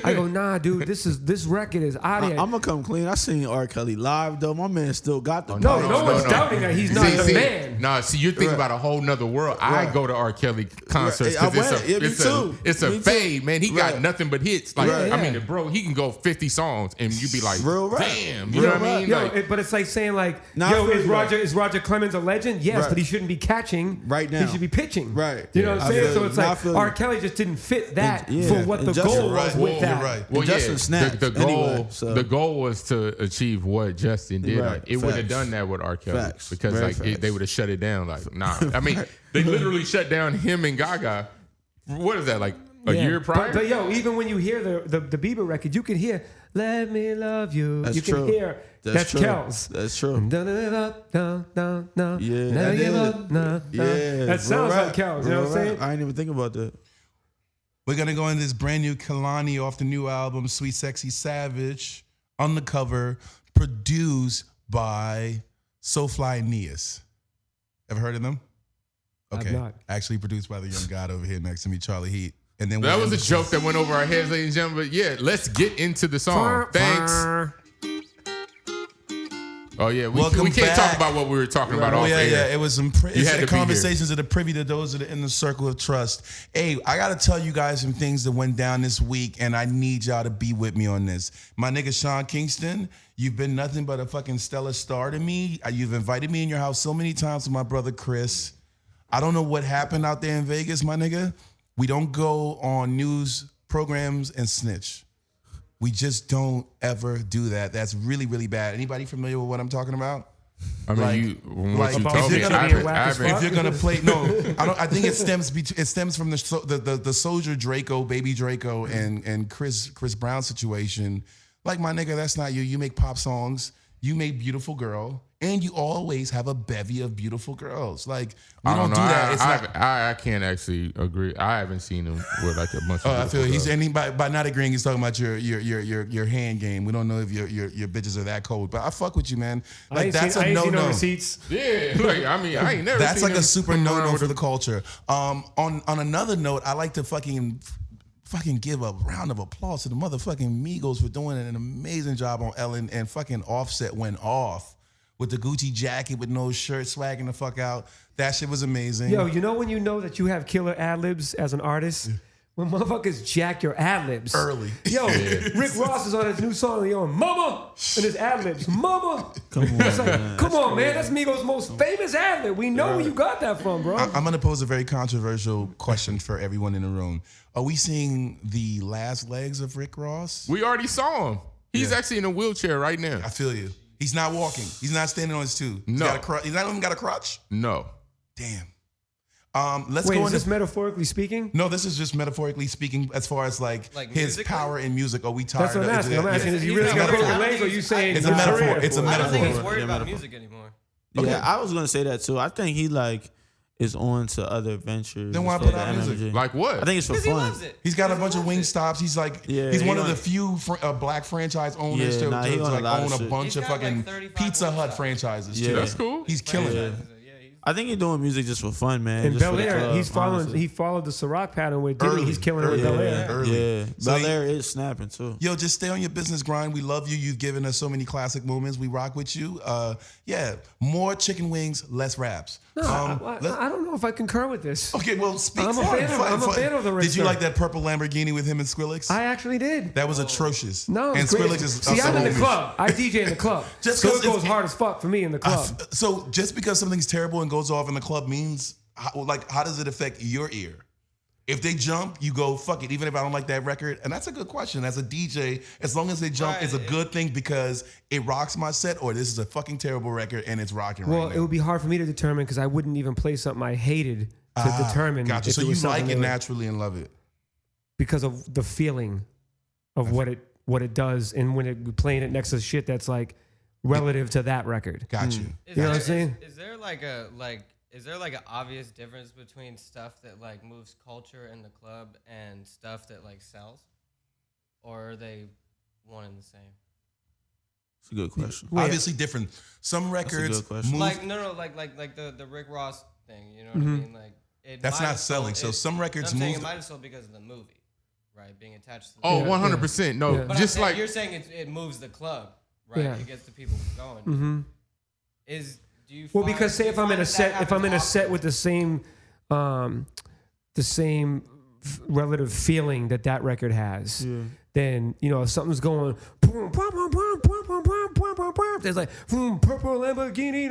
I go, "Nah, dude, this record is out of here." I'm gonna come clean. I seen R. Kelly live though. My man still got the. No, bars, no one's though. doubting that he's not the man. Nah, see, you're thinking about a whole nother world. I Right. go to R. Kelly concerts Right. I because went. Yeah, me too. it's a Me too. fade, man. He got Right. nothing but hits. Like, Right. I mean, bro, he can go 50 songs and you be like, Real rap. damn. You Real know what I rap. mean? Yo, Like, but it's like saying like, Nah, I yo, feel is you, Roger Clemens a legend? Yes, Right. but he shouldn't be catching Right now. He should be pitching. Right. You know Yeah. what I'm I saying? feel So you. it's Nah, I like feel you. R. Kelly just didn't fit that And- yeah. for what the And Justin- goal was Right. with You're that. right. well, Justin yeah, snapped the goal, anyway, so. the goal was to achieve what Justin did. Right. Like, it would have Facts. done that with R. Kelly Facts. because Very like facts. they would have shut it down. Like, nah. I mean, they literally shut down him and Gaga. What is that? Like a Yeah. year prior? But yo, even when you hear the Bieber record, you can hear "Let Me Love You." That's you can true. hear that's true. Kells. That's true. No, no, Yeah, never I give did. up, no, Yeah, That sounds real like rap. Kells. You know what I'm Real saying? rap. I didn't even think about that. We're gonna go into this brand new Kehlani off the new album, Sweet Sexy Savage, on the cover, produced by Soulfly and Nias. Ever heard of them? I've Okay. not. Actually produced by the young god over here next to me, Charlie Heat. And then That we're was a gonna- joke that went over our heads, ladies and gentlemen. But yeah, let's get into the song. Thanks. Oh yeah, Welcome we can't back. talk about what we were talking about off Oh yeah, air. yeah. It was some You had to be conversations of the privy to those that are in the circle of trust. Hey, I gotta tell you guys some things that went down this week, and I need y'all to be with me on this. My nigga Sean Kingston, you've been nothing but a fucking stellar star to me. You've invited me in your house so many times with my brother Chris. I don't know what happened out there in Vegas, my nigga. We don't go on news programs and snitch. We just don't ever do that. That's really, really bad. Anybody familiar with what I'm talking about? I mean, Like- once you like, told if me, you're gonna I be haven't- whack I as haven't- If you're gonna play, no, I don't. I think it stems from the Soldier Draco, Baby Draco, and Chris Brown situation. Like, my nigga, that's not you. You make pop songs. You make Beautiful Girl, and you always have a bevy of beautiful girls. Like, we I don't know. do that. It's not. I can't actually agree. I haven't seen him with like a bunch of. I feel beautiful he's girls. and by not agreeing, he's talking about your hand game. We don't know if your bitches are that cold, but I fuck with you, man. Like, that's I a ain't no seen no no. receipts. Yeah, like I mean, I ain't never. That's seen like him a super fucking no around no with for the a- culture. On another note, I like to fucking give a round of applause to the motherfucking Migos for doing an amazing job on Ellen, and fucking Offset went off with the Gucci jacket with no shirt, swagging the fuck out. That shit was amazing. Yo, you know when you know that you have killer ad libs as an artist? When motherfuckers jack your ad libs Early. Yo, Rick Ross is on his new song, yo, Mama, and his ad libs, Mama. Come on, It's like, man. come on, man, that's Migos' most famous ad lib. We know where you got that from, bro. I'm gonna pose a very controversial question for everyone in the room. Are we seeing the last legs of Rick Ross? We already saw him. He's Yeah. actually in a wheelchair right now. I feel you. He's not walking. He's not standing on his two. He's No. got a crutch. He's not even got a crutch. No. Damn. Let's Wait, go is into this metaphorically speaking? No, this is just metaphorically speaking, as far as like his musically? power in music. Are we tired That's what I'm of asking. I'm asking, is he He's really not got broken metaphor. legs, or you saying It's a his metaphor. career? It's a I don't think metaphor. he's worried Yeah, about metaphor. music anymore. Yeah, I was gonna say that too. I think he like is on to other ventures. Then why instead put of out music? energy. Like what? I think it's for Because he fun. loves it. He's got a Because bunch he of loves wing it. stops. He's like, Yeah, he's he one of on- the few black franchise owners Yeah, to, nah, he to on a like lot of own a shit. bunch He's of got, like, fucking 35 Pizza wing Hut stops. franchises. Yeah. too. That's cool. He's killing Yeah. it. I think he's doing music just for fun, man. In just for Bel the Air, club, he's following. honestly. He followed the Ciroc pattern with Diddy. Early, He's killing it with early. Bel Air. Yeah, Early. yeah. So Bel he- Air is snapping too. Yo, just stay on your business grind. We love you. You've given us so many classic moments. We rock with you. Yeah, more chicken wings, less raps. No, let's- I don't know if I concur with this. Okay, well, speak. I'm a fine, fan of- fine, I'm a fine. fan of the Rick Did you Star. like that purple Lamborghini with him and Skrillex? I actually did. That was atrocious. No, and it's great. Skrillex is See, I'm in the club. I DJ in the club. Just so 'cause it goes it's- hard as fuck for me in the club. So just because something's terrible and goes off in the club means, how does it affect your ear? If they jump, you go, fuck it, even if I don't like that record. And that's a good question. As a DJ, as long as they jump, Right. it's a good thing because it rocks my set, or this is a fucking terrible record and it's rocking Well, right it now. would be hard for me to determine because I wouldn't even play something I hated to determine. Gotcha. if So it you was like something it that- naturally and love it. because of the feeling of what it does, and when it playing it next to shit that's like relative to that record. Got you. Is You know what I'm there- saying? Is there like an obvious difference between stuff that like moves culture in the club and stuff that like sells, or are they one and the same? It's a good question. Wait. Obviously different. Some records good question. move. Like like the Rick Ross thing. You know what I mean? Like That's might not have sold- selling. So some records I'm saying move. it might have sold because of the movie, right? Being attached to the Oh, movie. 100%. No, Yeah. But just I'm saying, like you're saying it moves the club, right? Yeah. It gets the people going. Mm-hmm. Do you Well, find- because say do you if I'm in find a that set, if I'm in a happens set often? with the same relative feeling that record has, then if something's going, boom, boom, boom, boom, boom, boom, boom, boom, boom, boom, there's like purple Lamborghini,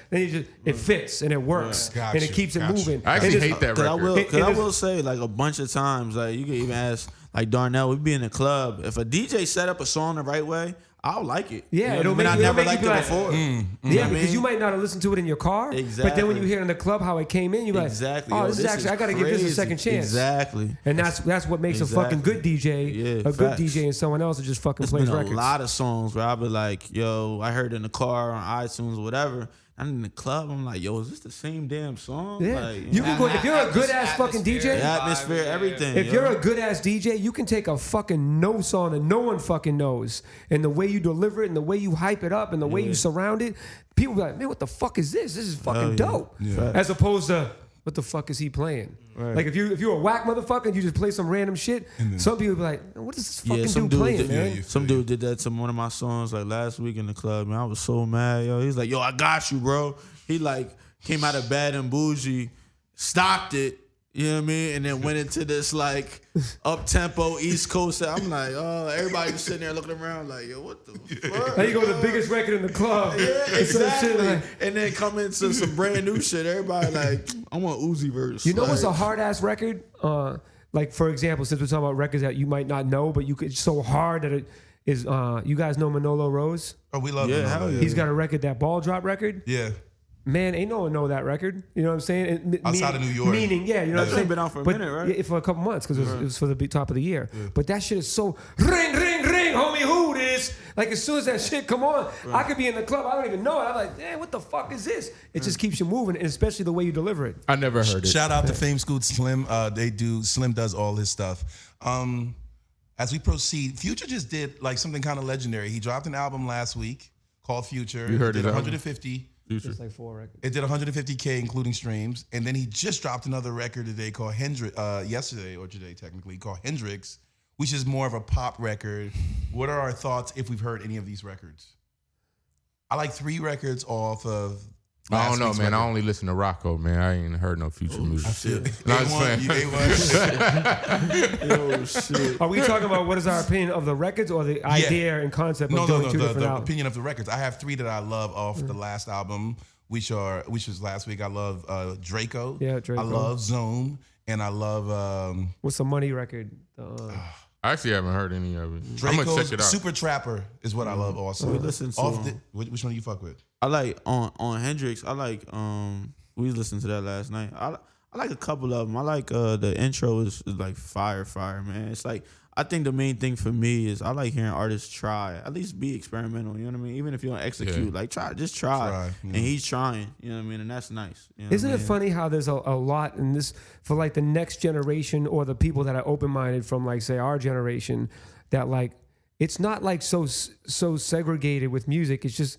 then it fits and it works Gotcha, and it keeps it gotcha. moving. I actually And it's- hate that Cause record. I will say like a bunch of times, like you can even ask like Darnell, we'd be in the club. If a DJ set up a song the right way, I'll like it. Yeah, you know it'll what I make- mean? I it'll never make you liked it be like, before. Yeah, You know what I because mean? you might not have listened to it in your car, but then when Exactly. you hear it in the club how it came in, you're like, Exactly. oh, Yo, this is actually, I got to give this a crazy. second chance. Exactly. And that's what makes a fucking good DJ, Yeah, a good facts. DJ, and someone else that just fucking There's plays been a records. lot of songs where I'll be like, yo, I heard it in the car on iTunes or whatever. I'm in the club. I'm like, yo, is this the same damn song? Yeah, Like, you can go if you're a good ass fucking Atmosphere. DJ. the atmosphere, everything. If yo. you're a good ass DJ, you can take a fucking no song that no one fucking knows, and the way you deliver it, and the way you hype it up, and the way you surround it, people be like, man, what the fuck is this? This is fucking Hell yeah. dope. Yeah. As opposed to what the fuck is he playing? Right. Like if you're a whack motherfucker and you just play some random shit, some people be like, what is this fucking some dude playing, did, man? Some dude did that to one of my songs like last week in the club, man. I was so mad, yo. He's like, yo, I got you, bro. He like came out of Bad and Bougie, stopped it, you know what I mean, and then went into this like up tempo East Coast. I'm like, oh, everybody was sitting there looking around like, yo, what the fuck? How you go with the biggest record in the club? Yeah, and some shit exactly. like- And then come into some brand new shit. Everybody like, I want Uzi verse. You know like, what's a hard ass record? Like for example, since we're talking about records that you might not know, but it's so hard that it is. You guys know Manolo Rose? Oh, we love Yeah, him. hell yeah. He's got a record, that Ball Drop record. Yeah. Man, ain't no one know that record. You know what I'm saying? Outside of New York. Meaning, yeah, you know what I'm It's saying? been out for a But- minute, right? Yeah, for a couple months, because it was for the top of the year. But that shit is so, ring, ring, ring, homie, who this? Like, as soon as that shit come on, I could be in the club, I don't even know it. I'm like, damn, what the fuck is this? It just keeps you moving, and especially the way you deliver it. I never heard it. Shout out to Fame Scoot Slim. Slim does all his stuff. As we proceed, Future just did like something kind of legendary. He dropped an album last week called Future. You heard it his did album? 150. Future. It's like 4 records. It did 150K including streams, and then he just dropped another record today called yesterday or today technically called Hendrix, which is more of a pop record. What are our thoughts if we've heard any of these records? I like 3 records off of. I don't know, last man. week's I record. only listen to Rocco, man. I ain't heard no Future music. No, I'm just playing. yo, shit. Are we talking about what is our opinion of the records or the idea and concept of doing two different the albums? opinion of the records. I have 3 that I love off the last album, which was last week. I love Draco. Yeah, Draco. I love Zone, and I love What's the Money record? I actually haven't heard any of it. I'm gonna check Draco's it out. Super Trapper is what I love also. We listen to Off him. which one do you fuck with? I like on Hendrix. I like we listened to that last night. I like a couple of them. I like the intro is like fire, man. It's like I think the main thing for me is I like hearing artists try, at least be experimental. You know what I mean? Even if you don't execute, like try. Try, And he's trying. You know what I mean? And that's nice. You know Isn't what I it mean? funny how there's a lot in this for like the next generation or the people that are open-minded from like say our generation that like it's not like so segregated with music. It's just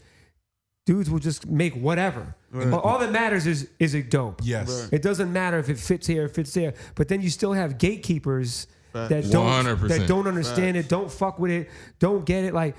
dudes will just make whatever. All that matters is it dope? Yes. Right. It doesn't matter if it fits here, fits there. But then you still have gatekeepers that 100%. don't understand it, don't fuck with it, don't get it. Like,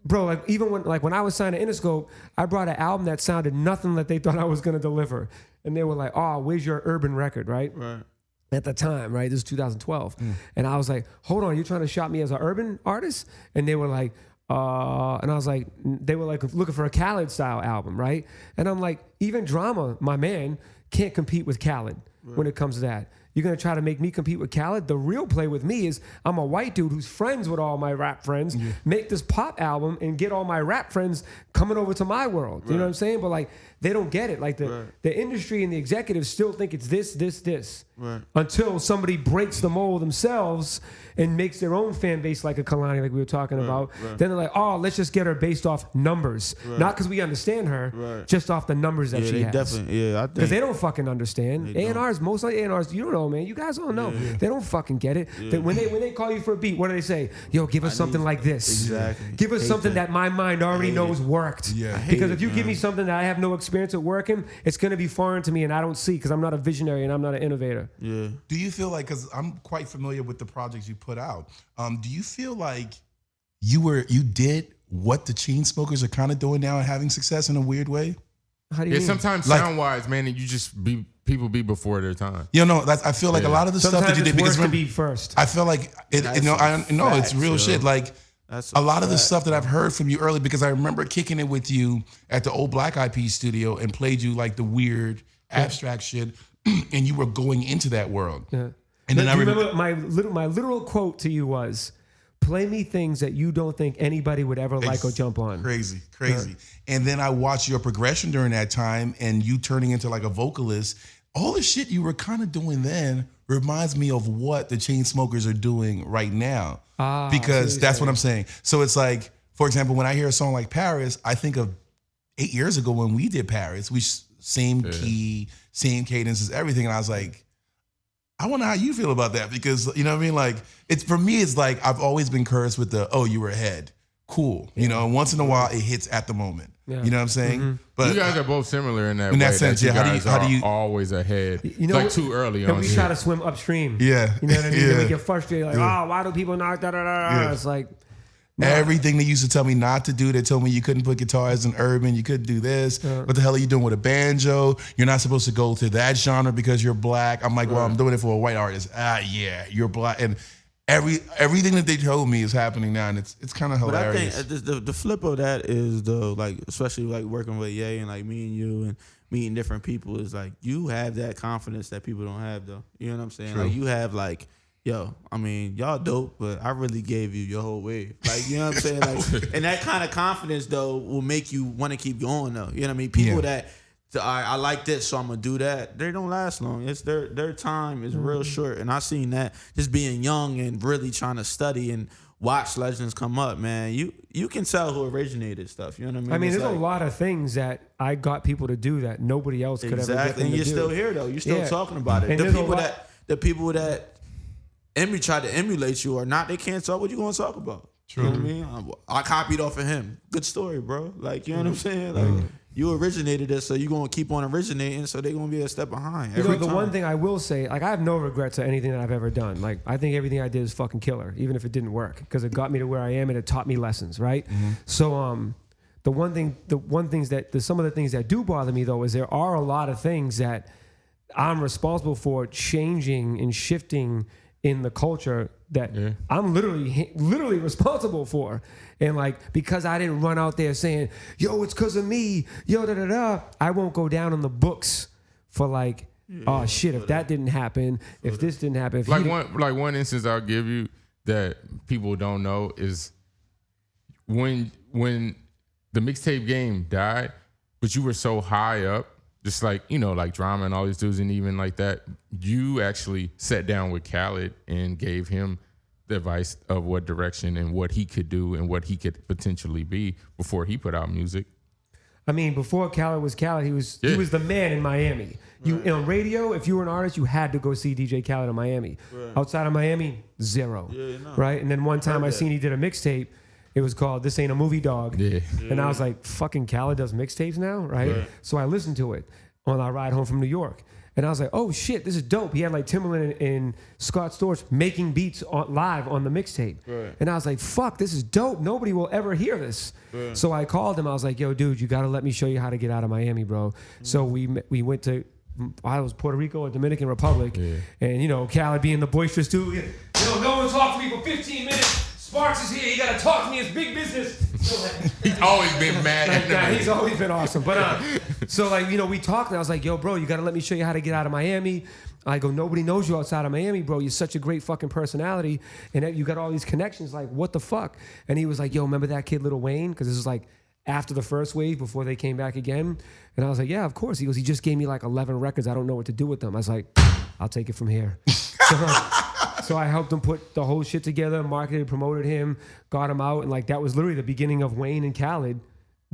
bro, like even when I was signed to Interscope, I brought an album that sounded nothing like they thought I was gonna deliver, and they were like, "Oh, where's your urban record?" Right? Right. At the time, right? This is 2012, and I was like, "Hold on, you're trying to shop me as an urban artist?" And they were like. And I was like, they were like looking for a Khaled style album, right? And I'm like, even Drama, my man, can't compete with Khaled when it comes to that. You're gonna try to make me compete with Khaled? The real play with me is I'm a white dude who's friends with all my rap friends, make this pop album and get all my rap friends coming over to my world. You know what I'm saying? But like, they don't get it. Like the industry and the executives still think it's this. Right. Until somebody breaks the mold themselves and makes their own fan base like a Kalani, like we were talking about. Then they're like, oh, let's just get her based off numbers. Not because we understand her, just off the numbers that Yeah, she they has. definitely. Yeah, I think Because they don't fucking understand. They don't. A&Rs, most like A&Rs, you don't know, man. You guys don't know. They don't fucking get it. When they call you for a beat, what do they say? Yo, give us something like this. Exactly. Give us Hate something that. that my mind already knows worked. Yeah. I hate Because it, if you give me something that I have no experience at working, it's going to be foreign to me and I don't see because I'm not a visionary and I'm not an innovator. Yeah. Do you feel like, because I'm quite familiar with the projects you put out, do you feel like you did what the Chainsmokers are kind of doing now and having success in a weird way? How do you Yeah, mean? sometimes Like- sound wise, man, you just people be before their time. You know, I feel like a lot of the Sometimes stuff that you it's did, because worse to remember, be first. I feel like That's it's facts, real yo. shit. Like That's a lot of the fact. stuff that I've heard from you early, because I remember kicking it with you at the old Black Eyed Peas studio and played you like the weird abstract shit, and you were going into that world. Yeah. And then Do I you remember, my literal quote to you was, "Play me things that you don't think anybody would ever like or jump on." Crazy. And then I watched your progression during that time and you turning into like a vocalist. All the shit you were kind of doing then reminds me of what the Chainsmokers are doing right now. Because that's what I'm saying. So it's like, for example, when I hear a song like Paris, I think of 8 years ago when we did Paris. Same key, same cadences, everything. And I was like, I wonder how you feel about that, because you know what I mean? Like, it's for me, it's like I've always been cursed with the, oh, you were ahead. cool. You know, and once in a while it hits at the moment. Yeah. You know what I'm saying? But You guys are both similar in that In that way. sense, that you yeah. guys How do you- are always ahead. You know, like too early and on we shit. try to swim upstream. Yeah. You know what I mean? Then Yeah. we get frustrated, like, oh, why do people not? Da, da, da, da. Yeah. It's like, everything they used to tell me not to do, they told me you couldn't put guitars in urban, you couldn't do this. What the hell are you doing with a banjo? You're not supposed to go to that genre because you're black. I'm like, well, I'm doing it for a white artist. Yeah, you're black. And everything that they told me is happening now, and it's kind of But I hilarious. think the flip of that is though, like especially like working with Ye and like me and you and meeting different people is like you have that confidence that people don't have though. You know what I'm saying? True. Like you have like, yo, I mean, y'all dope, but I really gave you your whole wave. Like, you know what I'm saying? Like, and that kind of confidence though will make you want to keep going though. You know what I mean? People that I like this, so I'm gonna do that. They don't last long. It's their time is real short, and I seen that just being young and really trying to study and watch legends come up. Man, you can tell who originated stuff. You know what I mean? I mean, It's there's like- a lot of things that I got people to do that nobody else could ever get exactly, them and to you're do. still here though. You're still Yeah. talking about it. And The there's a people lot- that try to emulate you or not, they can't talk. What you gonna talk about? True. You know what I mean? I copied off of him. Good story, bro. Like, you know what I'm saying? Like, you originated it, so you're gonna keep on originating. So they're gonna be a step behind. You know, every the time. one thing I will say, like, I have no regrets of anything that I've ever done. Like, I think everything I did is fucking killer, even if it didn't work, because it got me to where I am and it taught me lessons, right? So, some of the things that do bother me though is there are a lot of things that I'm responsible for changing and shifting in the culture that I'm literally responsible for. And like, because I didn't run out there saying, yo, it's because of me, yo, da da da, I won't go down on the books for like, oh shit, if that didn't happen, if this didn't happen, if Like he one instance I'll give you that people don't know is when the mixtape game died, but you were so high up, just like, you know, like Drama and all these dudes, and even like that, you actually sat down with Khaled and gave him the advice of what direction and what he could do and what he could potentially be before he put out music. I mean, before Khaled was Khaled, he was the man in Miami. You on radio, if you were an artist, you had to go see DJ Khaled in Miami. Outside of Miami, zero. Right? And then one time I seen he did a mixtape. It was called This Ain't a Movie Dog. Yeah. And I was like, fucking Khaled does mixtapes now, right? So I listened to it on our ride home from New York. And I was like, oh shit, this is dope. He had like Timbaland and Scott Storch making beats live on the mixtape. And I was like, fuck, this is dope. Nobody will ever hear this. So I called him. I was like, yo, dude, you got to let me show you how to get out of Miami, bro. So we went to, I was Puerto Rico or Dominican Republic. And, you know, Khaled being the boisterous dude. Yo, no one talked to me for 15 minutes. Sparks is here. You got to talk to me. It's big business. So like, He's always been mad at yeah, them. he's always been awesome. But so like, you know, we talked and I was like, yo, bro, you got to let me show you how to get out of Miami. I go, nobody knows you outside of Miami, bro. You're such a great fucking personality. And that you got all these connections. Like, what the fuck? And he was like, yo, remember that kid, Lil Wayne? Because this was like after the first wave, before they came back again. And I was like, yeah, of course. He goes, he just gave me like 11 records. I don't know what to do with them. I was like, I'll take it from here. So I helped him put the whole shit together, marketed, promoted him, got him out. And like, that was literally the beginning of Wayne and Khaled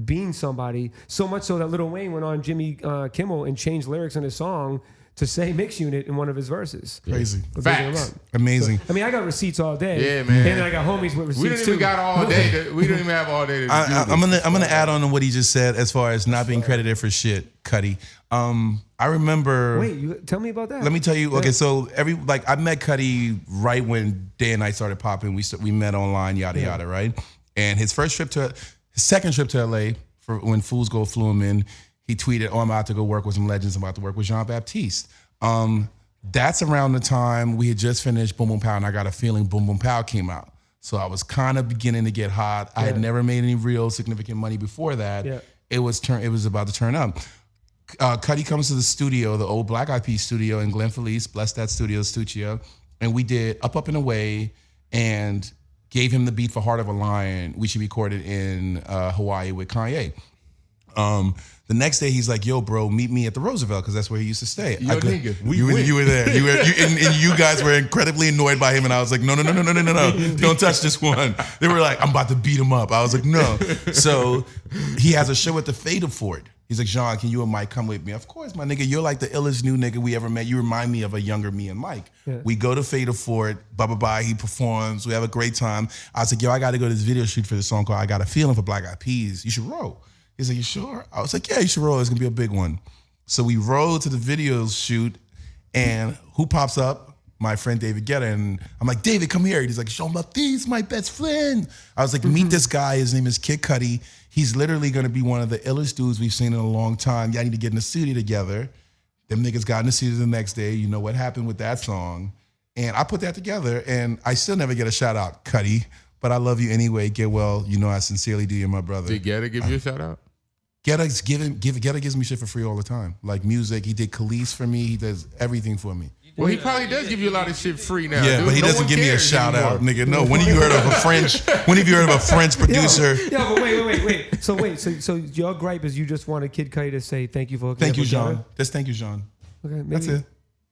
being somebody. So much so that Lil Wayne went on Jimmy Kimmel and changed lyrics in his song to say Mix Unit in one of his verses. Crazy. For bigging him Facts. up. Amazing. I mean, I got receipts all day. Yeah, man. And then I got homies with receipts We didn't too. even got all day. We didn't even have all day to do I'm this. gonna add on to what he just said as far as not being credited for shit, Cuddy. I remember. Wait, you tell me about that. Let me tell you. Okay, so I met Cuddy right when Day and Night started popping. We met online, yada yada, right? And his second trip to LA for when Fool's Gold flew him in, he tweeted, "Oh, I'm about to go work with some legends. I'm about to work with Jean Baptiste." That's around the time we had just finished Boom Boom Pow, and I Got a Feeling Boom Boom Pow came out. So I was kind of beginning to get hot. I had never made any real significant money before that. Yeah. It was about to turn up. Cuddy comes to the studio, the old Black Eyed Peas studio in Glen Felice, bless that studio, Studio, and we did Up, Up and Away, and gave him the beat for Heart of a Lion, which he recorded in Hawaii with Kanye. The next day, he's like, "Yo, bro, meet me at the Roosevelt," because that's where he used to stay. nigga, you were there. And you guys were incredibly annoyed by him, and I was like, "No, don't touch this one." They were like, "I'm about to beat him up." I was like, "No." So he has a show at the Fatal Fort He's like, Jean, can you and Mike come with me? Of course, my nigga. You're like the illest new nigga we ever met. You remind me of a younger me and Mike. Yeah. We go to Fatal Fort. Bye. He performs. We have a great time. I was like, yo, I got to go to this video shoot for this song called I Got a Feeling for Black Eyed Peas. You should roll. He's like, you sure? I was like, yeah, you should roll. It's going to be a big one. So we roll to the video shoot, and who pops up? My friend David Guetta. And I'm like, David, come here. He's like, Sean Baptiste, my best friend. I was like, meet this guy. His name is Kid Cudi. He's literally going to be one of the illest dudes we've seen in a long time. Y'all need to get in the studio together. Them niggas got in the studio the next day. You know what happened with that song. And I put that together, and I still never get a shout out, Cudi. But I love you anyway. Get well. You know I sincerely do. You're my brother. Did Guetta give you a shout out? Guetta gives me shit for free all the time. Like music. He did Khalees for me. He does everything for me. Well, he probably does give you a lot of shit free now. Yeah, dude. but he No doesn't one give me a cares shout out, anymore. nigga. No. When have you heard of a French? When have you heard of a French producer? Yeah, but wait. So your gripe is you just wanted Kid Cudi to say thank you for hooking Thank up you, with Jean. Guetta? That's thank you, Jean. Okay, maybe. That's it.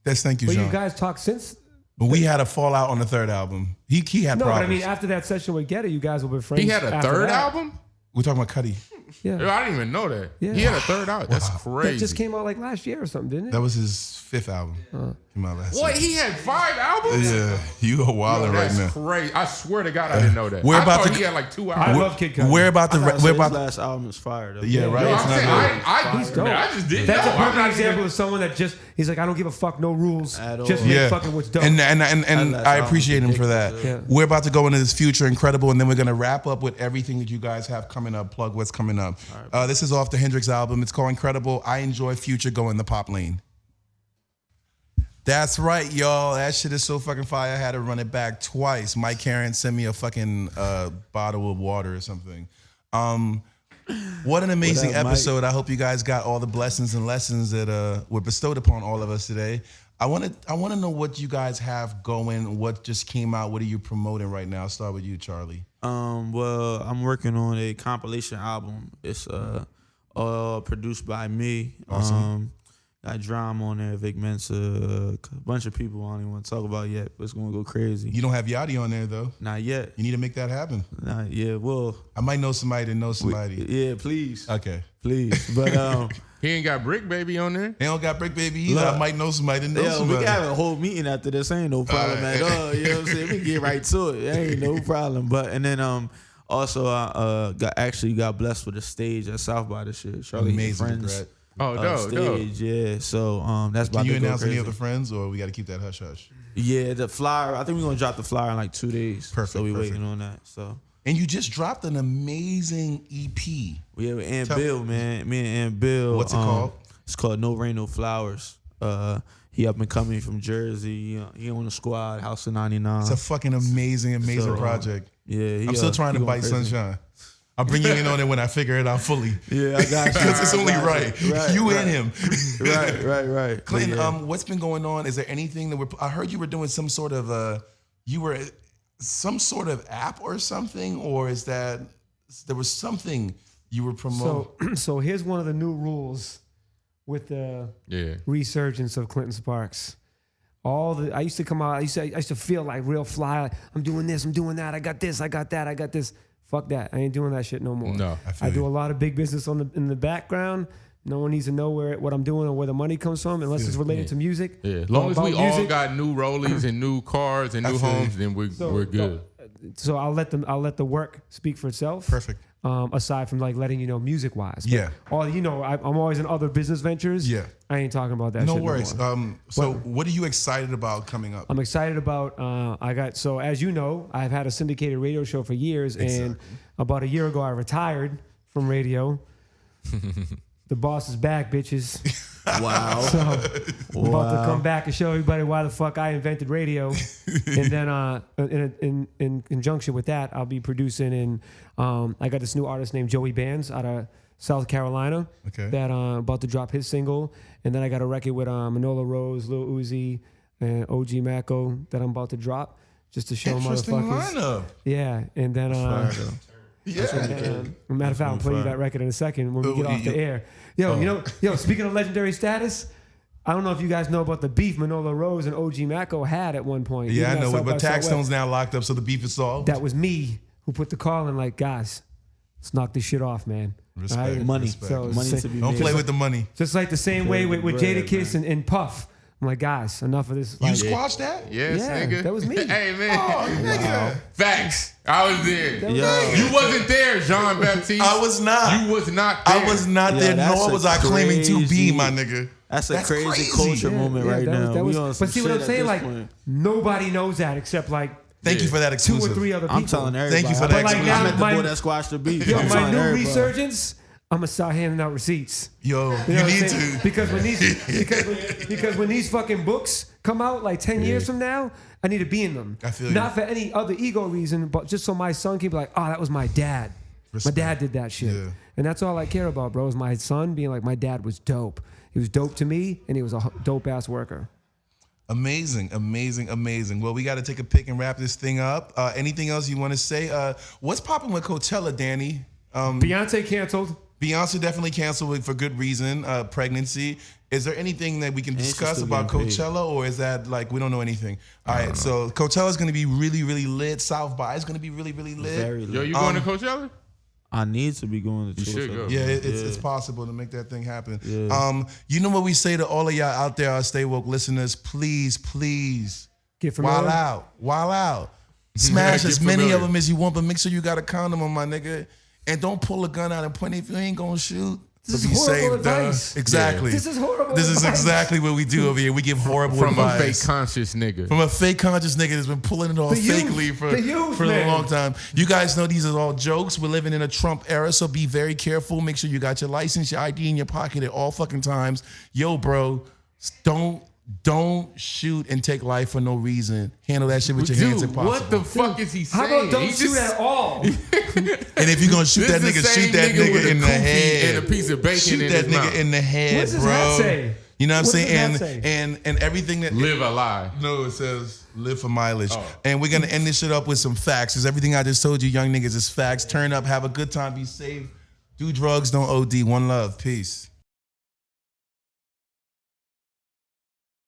That's thank you, But Jean. you guys talked since. But we had a fallout on the third album. He had No, but I problems. mean after that session with Guetta, you guys were friends. He had a after third that. album? We're talking about Cudi. Yeah. Yo, I didn't even know that. Yeah. He had a third album. That's crazy. That just came out like last year or something, didn't it? That was his fifth album. Came out last What? year. He had 5 albums? Yeah, you are wilding right That's now. crazy. I swear to God, I didn't know that. We're I about thought to- he had like 2 I albums. love Kid Cudi. We're about to. We're We're about about. last album is fire though. Yeah, right. Yo, It's I'm not saying, good. He's dope. I just didn't That's know. a I'm perfect not example even- of someone that just he's like I don't give a fuck, no rules, At all. just make Yeah. fucking what's dope. And last I album appreciate him for that. ridiculous. Yeah. We're about to go into this future incredible, and then we're gonna wrap up with everything that you guys have coming up. Plug what's coming up. This is off the Hendrix album. It's called Incredible. I enjoy Future going the pop lane. That's right, y'all. That shit is so fucking fire. I had to run it back twice. Mike Karen sent me a fucking bottle of water or something. What an amazing What up, Mike? episode. I hope you guys got all the blessings and lessons that were bestowed upon all of us today. I want to know what you guys have going, what just came out, what are you promoting right now? I'll start with you, Charlie. Well, I'm working on a compilation album. It's all produced by me. Awesome. Got Drama on there, Vic Mensa, a bunch of people I don't even want to talk about yet, but it's gonna go crazy. You don't have Yachty on there though. Not yet. You need to make that happen. Not yet. Well, I might know somebody that knows somebody. yeah, please, Okay. please. But He ain't got Brick Baby on there? They don't got Brick Baby either. Look. I might know somebody that knows yeah, we somebody. can have a whole meeting after this. Ain't no problem Alright. at all. You know what I'm saying? We can get right to it. Ain't no problem. But and then also I got blessed with a stage at South by this shit. Charlie and Amazing, Friends. Brett. Oh, dope, dope. Stage, yeah. So that's about Can you to go announce crazy. any of the friends, or we got to keep that hush hush? Yeah, the flyer. I think we're gonna drop the flyer in like 2 days. Perfect, So we perfect. waiting on that. So And you just dropped an amazing E EP. we have Aunt Tell- Bill, man. Me and Aunt Bill. What's it called? It's called No Rain No Flowers. He up and coming from Jersey. He on the squad, House of 99. It's a fucking amazing So, project. Yeah, he, I'm still trying he to going bite crazy. Sunshine. I'll bring you in on it when I figure it out fully. Yeah, I got you. Because it's I only got right. Right, You right. and him. Right. Clinton, But yeah. what's been going on? Is there anything that I heard you were doing some sort of some sort of app or something, or is that there was something you were promoting? So here's one of the new rules with the Yeah. resurgence of Clinton Sparks. I used to come out, I used to feel like real fly. Like, I'm doing this, I'm doing that, I got this, I got that, I got this. Fuck that. I ain't doing that shit no more. No. feel I do you. a lot of big business in the background. No one needs to know what I'm doing or where the money comes from unless it's related to music. Yeah. As long as we About all music. got new rollies and new cars and new feel you. homes, then we're good. So I'll let the work speak for itself. Perfect. Aside from like letting you know music wise. Yeah. I'm always in other business ventures. Yeah. I ain't talking about that. No shit worries. more. So what are you excited about coming up? I'm excited about. As you know, I've had a syndicated radio show for years, and about a year ago, I retired from radio. The boss is back, bitches. Wow. So I'm about to come back and show everybody why the fuck I invented radio. And then in conjunction with that, I'll be producing and I got this new artist named Joey Bands out of South Carolina. Okay. That about to drop his single. And then I got a record with Manola Rose, Lil Uzi, and OG Mako that I'm about to drop just to show Interesting motherfuckers. lineup. Yeah. And then Yeah. matter of fact, I'll play you that record in a second when we get off the air. Yo, speaking of legendary status, I don't know if you guys know about the beef Manola Rose and OG Mako had at one point. Yeah, I Even at know South it. by But Southwest. Taxstone's now locked up, so the beef is solved. That was me who put the call in like, guys, let's knock this shit off, man. Respect. Money. Respect. So- Money to be Don't made. play with the money. Just like the same way with Bread, Jadakiss and Puff. I'm like, guys, enough of this. You Like, squashed that? Yes, Yeah, nigga. that was me. Hey, man. Oh, nigga. Facts. I was there. That was Yo. You wasn't there, Jean Baptiste. I was not. You was not there. I was not Yeah, there, that's nor a was I claiming to be, crazy- my nigga. That's a crazy culture moment Yeah, right that now. was- that We was- on some but see what shit I'm at saying? this Like, point. nobody knows that except like Thank you for that 2 exclusive. or 3 other people. I'm telling everybody. Thank you for I that met- Like, I now met the my- boy that squashed the beef. Yo, I'm my telling new everybody. resurgence, I'm gonna start handing out receipts. Yo, You know you what I'm need saying? to. Because when these fucking books come out like 10 years from now, I need to be in them. I feel Not you. for any other ego reason, but just so my son can be like, oh, that was my dad. Respect. My dad did that shit. Yeah. And that's all I care about, bro, is my son being like, my dad was dope. He was dope to me, and he was a dope ass worker. Amazing, amazing, amazing. Well, we got to take a pick and wrap this thing up. Anything else you want to say? What's popping with Coachella, Danny? Beyonce canceled. Beyonce definitely canceled it for good reason, pregnancy. Is there anything that we can she's discuss still about getting paid. Coachella, or is that like we don't know anything? All right, so Coachella is going to be really, really lit. South by is going to be really, really lit. Very Yo, lit. you going to Coachella? I need to be going to You should Coachella. go. Yeah, it's possible to make that thing happen. Yeah. You know what we say to all of y'all out there, our Stay Woke listeners, please, Get familiar. wild out. Smash Get as many familiar. of them as you want, but make sure you got a condom on, my nigga. And don't pull a gun out and point it if you ain't gonna shoot. This Be is horrible safe, dog. advice. Exactly. This is horrible This is advice. exactly what we do over here. We give horrible From a advice. fake conscious nigga. From a fake conscious nigga that's been pulling it off The youth. fakely for The youth, a man. long time. You guys know these are all jokes. We're living in a Trump era, so be very careful. Make sure you got your license, your ID in your pocket at all fucking times. Yo, bro, don't shoot and take life for no reason. Handle that shit with your hands Dude, if possible. what the fuck is he saying? How about don't He shoot just- at all? And if you're gonna shoot This that the nigga, same shoot that nigga with nigga a in the kufi head. and a piece of bacon shoot in that his nigga mouth. in the head, What does his bro. hat say? You know what I'm What does saying? his hat And everything that Live a lie. No, it says live for mileage. Oh. And we're gonna end this shit up with some facts. Because everything I just told you, young niggas, is facts. Turn up, have a good time, be safe, do drugs, don't OD. One love, peace.